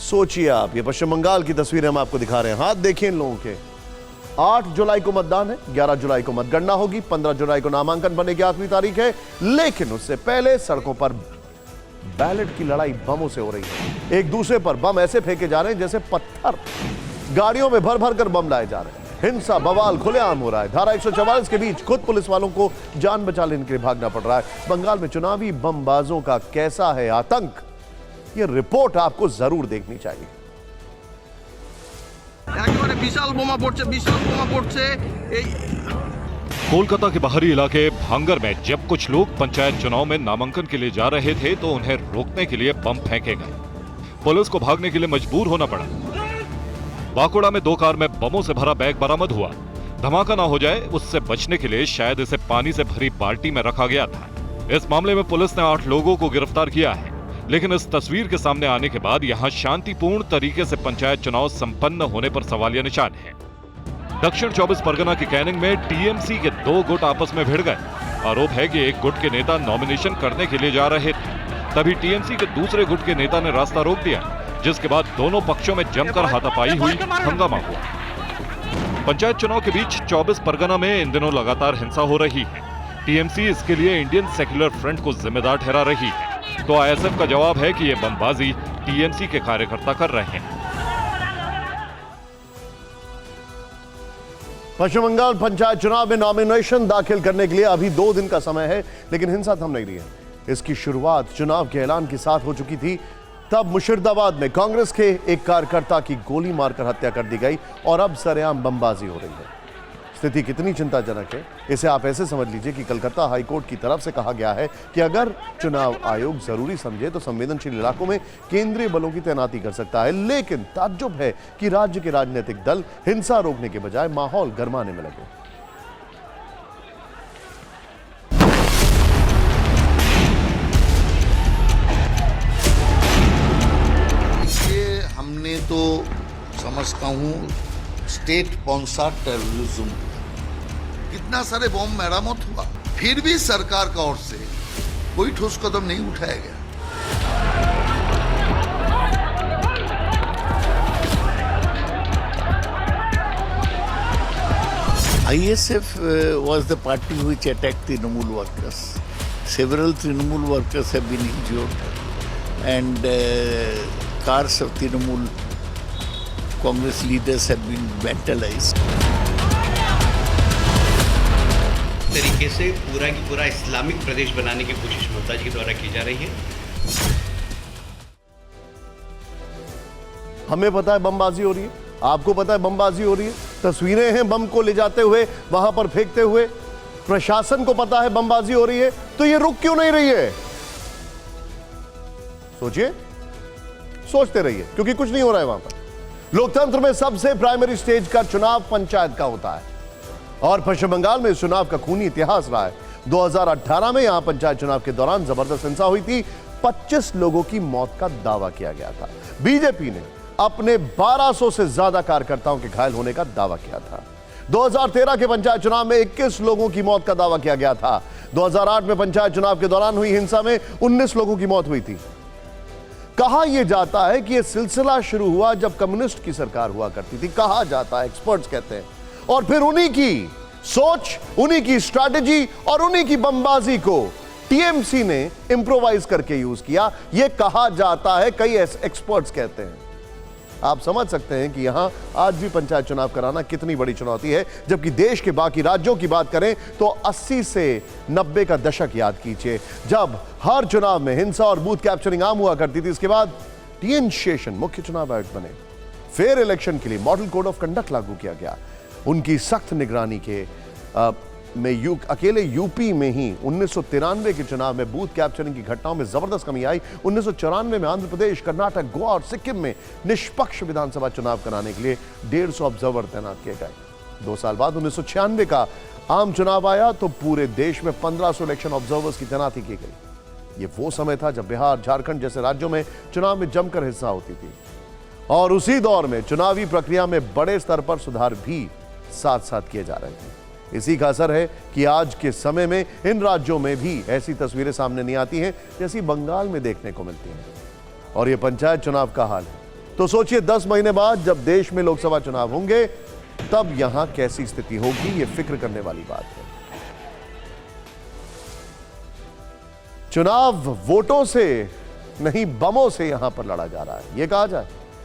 सोचिए आप, ये पश्चिम बंगाल की तस्वीरें हम आपको दिखा रहे हैं। हाथ देखिए इन लोगों के। 8 जुलाई को मतदान है, 11 जुलाई को मतगणना होगी, 15 जुलाई को नामांकन भरने की आखिरी तारीख है। लेकिन उससे पहले सड़कों पर बैलेट की लड़ाई बमों से हो रही है। एक दूसरे पर बम ऐसे फेंके जा रहे हैं जैसे पत्थर। गाड़ियों में भर भर कर बम लाए जा रहे हैं। हिंसा बवाल खुलेआम हो रहा है। धारा 144 के बीच खुद पुलिस वालों को जान बचा लेने के लिए भागना पड़ रहा है। बंगाल में चुनावी बमबाजों का कैसा है आतंक, ये रिपोर्ट आपको जरूर देखनी चाहिए। कोलकाता के बाहरी इलाके भांगर में जब कुछ लोग पंचायत चुनाव में नामांकन के लिए जा रहे थे तो उन्हें रोकने के लिए बम फेंके गए। पुलिस को भागने के लिए मजबूर होना पड़ा। बाकुड़ा में 2 कार में बमों से भरा बैग बरामद हुआ। धमाका ना हो जाए उससे बचने के लिए शायद इसे पानी से भरी बाल्टी में रखा गया था। इस मामले में पुलिस ने 8 लोगों को गिरफ्तार किया है। लेकिन इस तस्वीर के सामने आने के बाद यहां शांतिपूर्ण तरीके से पंचायत चुनाव संपन्न होने पर सवालिया निशान है। दक्षिण 24 परगना की कैनिंग में टीएमसी के 2 गुट आपस में भिड़ गए। आरोप है कि एक गुट के नेता नॉमिनेशन करने के लिए जा रहे थे, तभी टीएमसी के दूसरे गुट के नेता ने रास्ता रोक दिया, जिसके बाद दोनों पक्षों में जमकर हाथापाई हुई, हंगामा हुआ। पंचायत चुनाव के बीच 24 परगना में इन दिनों लगातार हिंसा हो रही है। टीएमसी इसके लिए इंडियन सेक्युलर फ्रंट को जिम्मेदार ठहरा रही है, तो आईएसएफ का जवाब है कि यह बमबाजी टीएमसी के कार्यकर्ता कर रहे हैं। पश्चिम बंगाल पंचायत चुनाव में नॉमिनेशन दाखिल करने के लिए अभी 2 दिन का समय है, लेकिन हिंसा थम नहीं रही है। इसकी शुरुआत चुनाव के ऐलान के साथ हो चुकी थी। तब मुर्शिदाबाद में कांग्रेस के एक कार्यकर्ता की गोली मारकर हत्या कर दी गई और अब सरेआम बमबाजी हो रही है। स्थिति कितनी चिंताजनक है, इसे आप ऐसे समझ लीजिए कि कलकत्ता हाईकोर्ट की तरफ से कहा गया है कि अगर चुनाव आयोग जरूरी समझे तो संवेदनशील इलाकों में केंद्रीय बलों की तैनाती कर सकता है। लेकिन ताज्जुब है कि राज्य के राजनीतिक दल हिंसा रोकने के बजाय माहौल गरमाने में लगे। ये हमने तो समझता हूँ स्टेट स्पॉन्सर्ड टेररिज्म, कितना सारे बम मरामत हुआ, फिर भी सरकार का ओर से कोई ठोस कदम नहीं उठाया गया। ISF was the party which attacked Trinamool workers. Several Trinamool workers have been injured and cars of Trinamool Congress leaders have been vandalized. तरीके से पूरा की पूरा इस्लामिक प्रदेश बनाने की कोशिश ममता जी के द्वारा की जा रही है। हमें पता है बमबाजी हो रही है, आपको पता है बमबाजी हो रही है, तस्वीरें हैं बम को ले जाते हुए, वहां पर फेंकते हुए। प्रशासन को पता है बमबाजी हो रही है, तो ये रुक क्यों नहीं रही है? सोचिए, सोचते रहिए, क्योंकि कुछ नहीं हो रहा है वहां पर। लोकतंत्र में सबसे प्राइमरी स्टेज का चुनाव पंचायत का होता है और पश्चिम बंगाल में इस चुनाव का खूनी इतिहास रहा है। 2018 में यहां पंचायत चुनाव के दौरान जबरदस्त हिंसा हुई थी। 25 लोगों की मौत का दावा किया गया था। बीजेपी ने अपने 1200 से ज्यादा कार्यकर्ताओं के घायल होने का दावा किया था। 2013 के पंचायत चुनाव में 21 लोगों की मौत का दावा किया गया था। 2008 में पंचायत चुनाव के दौरान हुई हिंसा में 19 लोगों की मौत हुई थी। कहा यह जाता है कि यह सिलसिला शुरू हुआ जब कम्युनिस्ट की सरकार हुआ करती थी। कहा जाता है, एक्सपर्ट्स कहते हैं। और फिर उन्हीं की सोच, उन्हीं की स्ट्रैटेजी और उन्हीं की बमबाजी को टीएमसी ने इंप्रोवाइज करके यूज किया। यह कहा जाता है, कई एक्सपर्ट्स कहते हैं। आप समझ सकते हैं कि यहां आज भी पंचायत चुनाव कराना कितनी बड़ी चुनौती है। जबकि देश के बाकी राज्यों की बात करें तो 80 से 90 का दशक याद कीजिए, जब हर चुनाव में हिंसा और बूथ कैप्चरिंग आम हुआ करती थी। इसके बाद टीएन शेषन मुख्य चुनाव आयुक्त बने। फेयर इलेक्शन के लिए मॉडल कोड ऑफ कंडक्ट लागू किया गया। उनकी सख्त निगरानी के अकेले यूपी में ही 1993 के चुनाव में बूथ कैप्चरिंग की घटनाओं में जबरदस्त कमी आई। 1994 में आंध्र प्रदेश, कर्नाटक, गोवा और सिक्किम में निष्पक्ष विधानसभा चुनाव कराने के लिए 150 ऑब्जर्वर तैनात किए गए। 2 साल बाद 1996 का आम चुनाव आया तो पूरे देश में 1500 इलेक्शन ऑब्जर्वर्स की तैनाती की गई। ये वो समय था जब बिहार, झारखंड जैसे राज्यों में चुनाव में जमकर हिस्सा होती थी और उसी दौर में चुनावी प्रक्रिया में बड़े स्तर पर सुधार भी साथ साथ किए जा रहे थे। इसी का असर है कि आज के समय में इन राज्यों में भी ऐसी तस्वीरें सामने नहीं आती हैं जैसी बंगाल में देखने को मिलती हैं। और यह पंचायत चुनाव का हाल है। तो सोचिए 10 महीने बाद जब देश में लोकसभा चुनाव होंगे तब यहां कैसी स्थिति होगी, यह फिक्र करने वाली बात है। चुनाव वोटों से नहीं बमों से यहां पर लड़ा जा रहा है, यह कहा जाए।